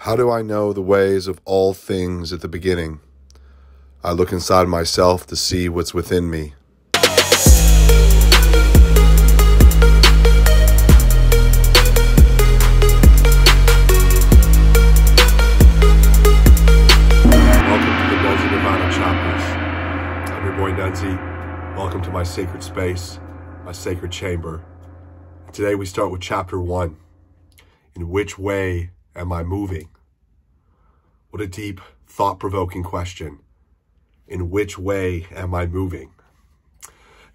How do I know the ways of all things at the beginning? I look inside myself to see what's within me. Welcome to the NUNZZIII Nirvana-CHAPTERS. I'm your boy NUNZZIII. Welcome to my sacred space, my sacred chamber. Today we start with chapter 1. In which way am I moving? What a deep, thought-provoking question. In which way am I moving?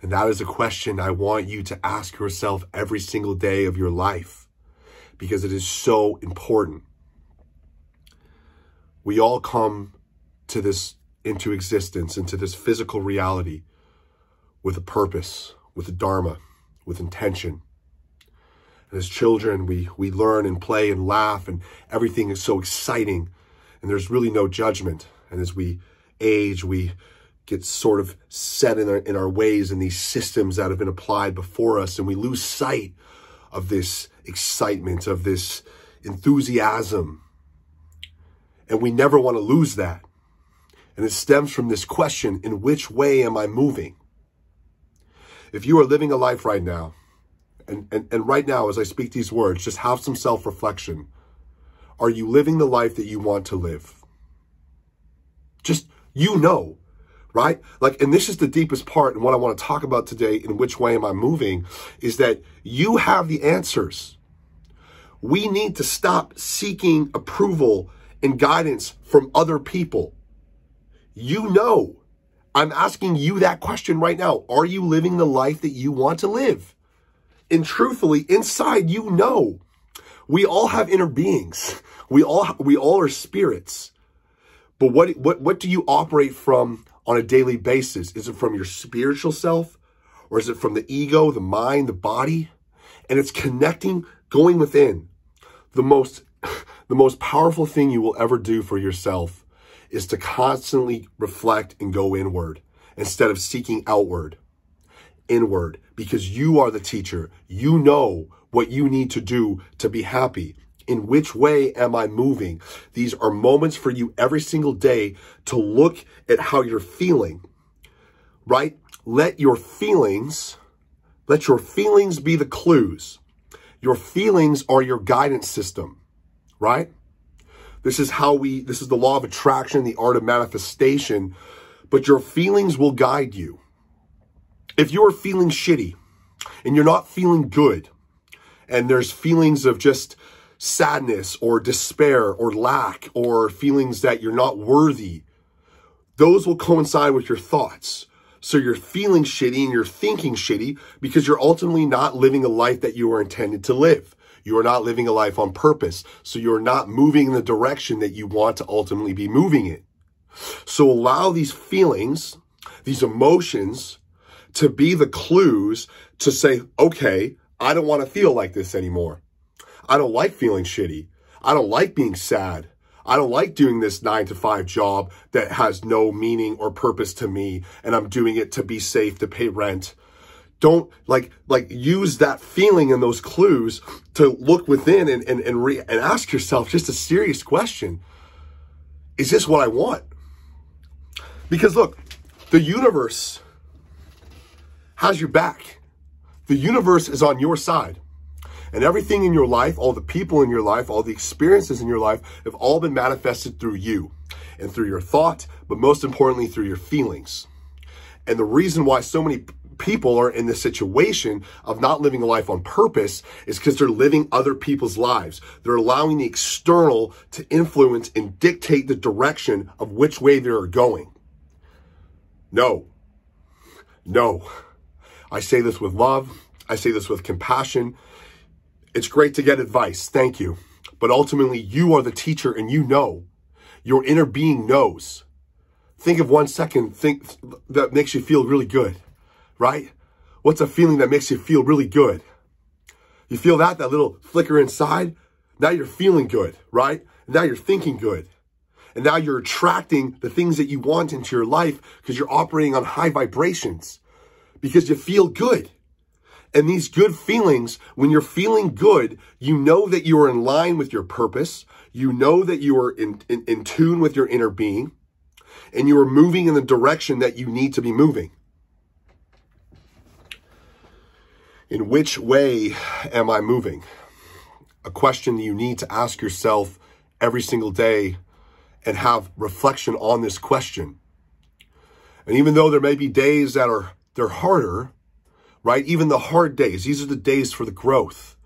And that is a question I want you to ask yourself every single day of your life, because it is so important. We all come into existence, into this physical reality with a purpose, with a dharma, with intention. And as children, we learn and play and laugh, and everything is so exciting. And there's really no judgment. And as we age, we get sort of set in our ways and these systems that have been applied before us. And we lose sight of this excitement, of this enthusiasm. And we never want to lose that. And it stems from this question, in which way am I moving? If you are living a life right now, and right now as I speak these words, just have some self-reflection. Are you living the life that you want to live? Just, right? And this is the deepest part, and what I want to talk about today, in which way am I moving, is that you have the answers. We need to stop seeking approval and guidance from other people. I'm asking you that question right now. Are you living the life that you want to live? And truthfully, inside, we all have inner beings. We all are spirits. But what do you operate from on a daily basis? Is it from your spiritual self? Or is it from the ego, the mind, the body? And it's connecting, going within. The most powerful thing you will ever do for yourself is to constantly reflect and go inward instead of seeking outward. Inward, because you are the teacher. You know what you need to do to be happy. In which way am I moving? These are moments for you every single day to look at how you're feeling, right? Let your feelings be the clues. Your feelings are your guidance system, right? This is the law of attraction, the art of manifestation, but your feelings will guide you. If you're feeling shitty and you're not feeling good, and there's feelings of just sadness or despair or lack or feelings that you're not worthy, those will coincide with your thoughts. So you're feeling shitty and you're thinking shitty because you're ultimately not living a life that you were intended to live. You are not living a life on purpose. So you're not moving in the direction that you want to ultimately be moving in. So allow these feelings, these emotions, to be the clues to say, okay, I don't want to feel like this anymore. I don't like feeling shitty. I don't like being sad. I don't like doing this 9-to-5 job that has no meaning or purpose to me, and I'm doing it to be safe, to pay rent. Don't use that feeling and those clues to look within and ask yourself just a serious question. Is this what I want? Because look, the universe has your back. The universe is on your side. And everything in your life, all the people in your life, all the experiences in your life have all been manifested through you and through your thought, but most importantly, through your feelings. And the reason why so many people are in this situation of not living a life on purpose is because they're living other people's lives. They're allowing the external to influence and dictate the direction of which way they're going. No. I say this with love. I say this with compassion. It's great to get advice. Thank you. But ultimately, you are the teacher and you know. Your inner being knows. Think of 1 second that makes you feel really good, right? What's a feeling that makes you feel really good? You feel that little flicker inside? Now you're feeling good, right? Now you're thinking good. And now you're attracting the things that you want into your life because you're operating on high vibrations. Because you feel good. And these good feelings, when you're feeling good, you know that you are in line with your purpose. You know that you are in tune with your inner being, and you are moving in the direction that you need to be moving. In which way am I moving? A question that you need to ask yourself every single day and have reflection on this question. And even though there may be days that they're harder, right? Even the hard days, these are the days for the growth.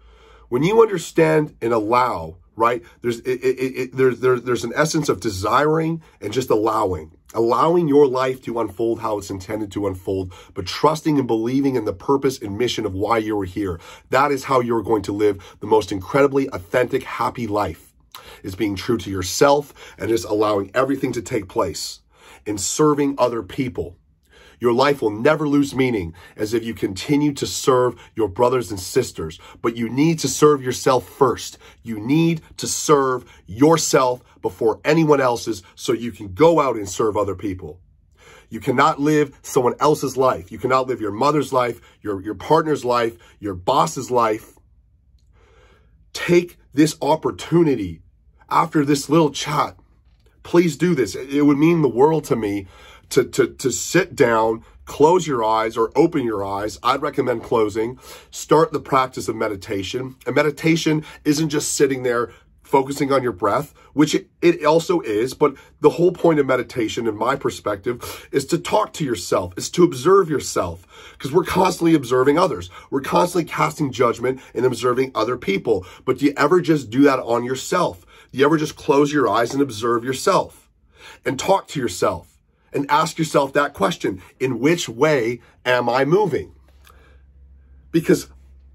When you understand and allow, right? There's an essence of desiring and just allowing your life to unfold how it's intended to unfold, but trusting and believing in the purpose and mission of why you're here. That is how you're going to live the most incredibly authentic, happy life, is being true to yourself and just allowing everything to take place in serving other people. Your life will never lose meaning as if you continue to serve your brothers and sisters, but you need to serve yourself first. You need to serve yourself before anyone else's so you can go out and serve other people. You cannot live someone else's life. You cannot live your mother's life, your partner's life, your boss's life. Take this opportunity after this little chat. Please do this. It would mean the world to me to sit down, close your eyes or open your eyes. I'd recommend closing. Start the practice of meditation. And meditation isn't just sitting there focusing on your breath, which it also is, but the whole point of meditation, in my perspective, is to talk to yourself, is to observe yourself, because we're constantly observing others. We're constantly casting judgment and observing other people. But do you ever just do that on yourself? Do you ever just close your eyes and observe yourself and talk to yourself? And ask yourself that question, in which way am I moving? Because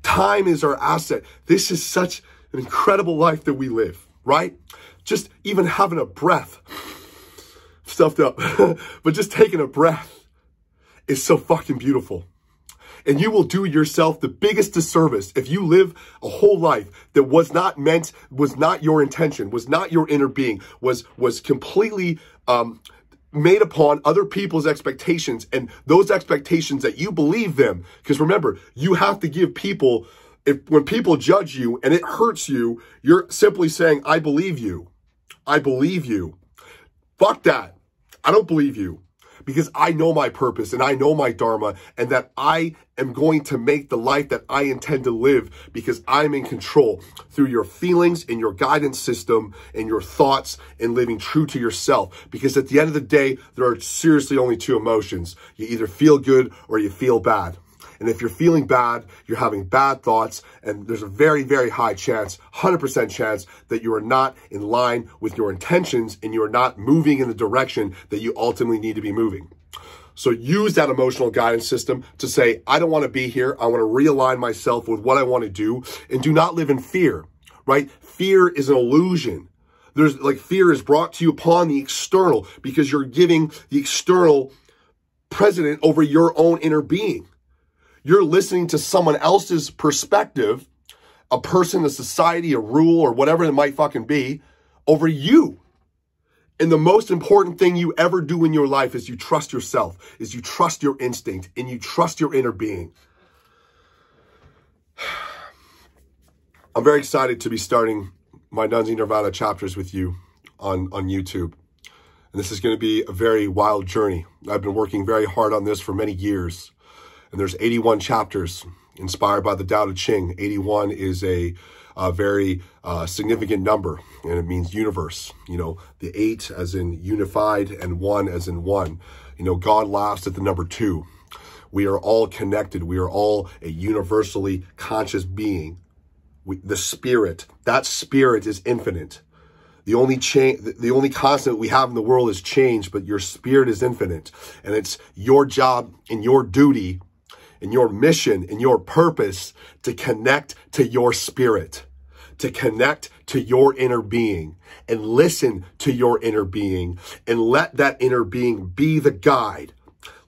time is our asset. This is such an incredible life that we live, right? Just even having a breath, stuffed up, but just taking a breath is so fucking beautiful. And you will do yourself the biggest disservice if you live a whole life that was not meant, was not your intention, was not your inner being, was completely made upon other people's expectations, and those expectations that you believe them. Because remember, you have to give people, when people judge you and it hurts you, you're simply saying, I believe you. I believe you. Fuck that. I don't believe you. Because I know my purpose and I know my dharma, and that I am going to make the life that I intend to live because I'm in control through your feelings and your guidance system and your thoughts and living true to yourself. Because at the end of the day, there are seriously only two emotions. You either feel good or you feel bad. And if you're feeling bad, you're having bad thoughts, and there's a very, very high chance, 100% chance, that you are not in line with your intentions and you are not moving in the direction that you ultimately need to be moving. So use that emotional guidance system to say, I don't want to be here. I want to realign myself with what I want to do, and do not live in fear, right? Fear is an illusion. Fear is brought to you upon the external because you're giving the external precedent over your own inner being. You're listening to someone else's perspective, a person, a society, a rule, or whatever it might fucking be, over you. And the most important thing you ever do in your life is you trust yourself, is you trust your instinct, and you trust your inner being. I'm very excited to be starting my NUNZZIII Nirvana chapters with you on YouTube. And this is going to be a very wild journey. I've been working very hard on this for many years. And there's 81 chapters inspired by the Tao Te Ching. 81 is a very significant number, and it means universe. You know, the 8 as in unified and 1 as in one. You know, God laughs at the number 2. We are all connected. We are all a universally conscious being. The spirit, that spirit is infinite. The only constant we have in the world is change, but your spirit is infinite. And it's your job and your duty and your mission and your purpose to connect to your spirit, to connect to your inner being, and listen to your inner being, and let that inner being be the guide.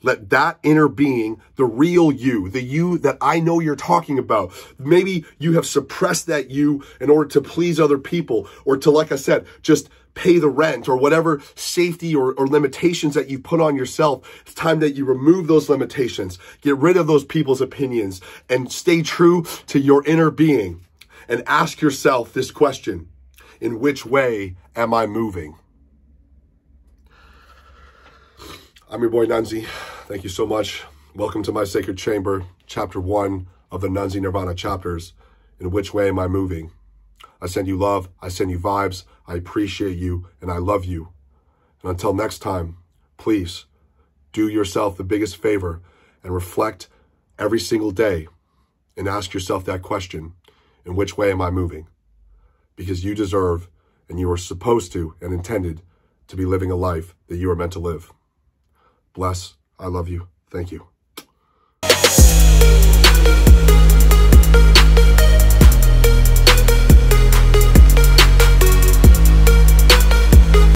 Let that inner being, the real you, the you that I know you're talking about. Maybe you have suppressed that you in order to please other people, or to, like I said, just pay the rent, or whatever safety or limitations that you put on yourself. It's time that you remove those limitations, get rid of those people's opinions, and stay true to your inner being. And ask yourself this question: In which way am I moving? I'm your boy Nunzi. Thank you so much. Welcome to my sacred chamber, chapter 1 of the NUNZZIII Nirvana-Chapters. In which way am I moving? I send you love. I send you vibes. I appreciate you and I love you. And until next time, please do yourself the biggest favor and reflect every single day and ask yourself that question. In which way am I moving? Because you deserve and you are supposed to and intended to be living a life that you are meant to live. Bless. I love you. Thank you.